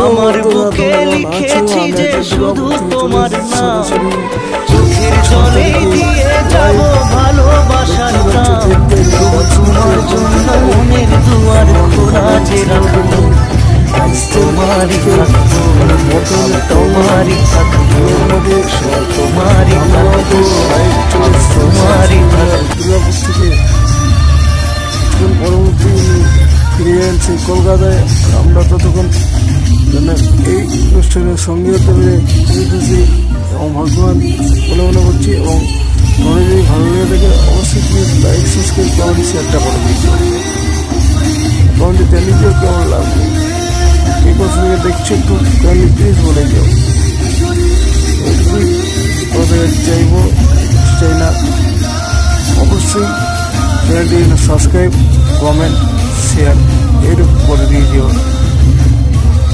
আমার বুকে লিখেছি যে শুধু তোমার নাম, চোখের জলে দিয়ে যাব ভালোবাসার নাম। তোমার জন্য মনের দুয়ার খোলা যে রাখবো, তোমারই থাকবো, তোমারই থাকবো, তোমারই থাকবো, তোমারই থাকবো। পরবর্তী ফিরে আনছি কলকাতায়। আমরা ততক্ষণ এই অনুষ্ঠানের সঙ্গে হতে পেরে খুবই খুশি এবং ভাগ্যবান বলে মনে করছি। এবং মনে যদি ভালো লেগে থাকে অবশ্যই প্লিজ লাইক, সাবস্ক্রাইব, কমেন্ট, শেয়ারটা করে দিচ্ছি। কমেন্টে নিজেও কেমন লাগবে, এই কথা থেকে দেখছো একটু কাইন্ডলি প্লিজ বলে যাও। এইটুকুই কথা চাইবো, চাই না। অবশ্যই চ্যানেলটি সাবস্ক্রাইব, কমেন্ট, শেয়ার এইটুকু করে দিয়ে যাও।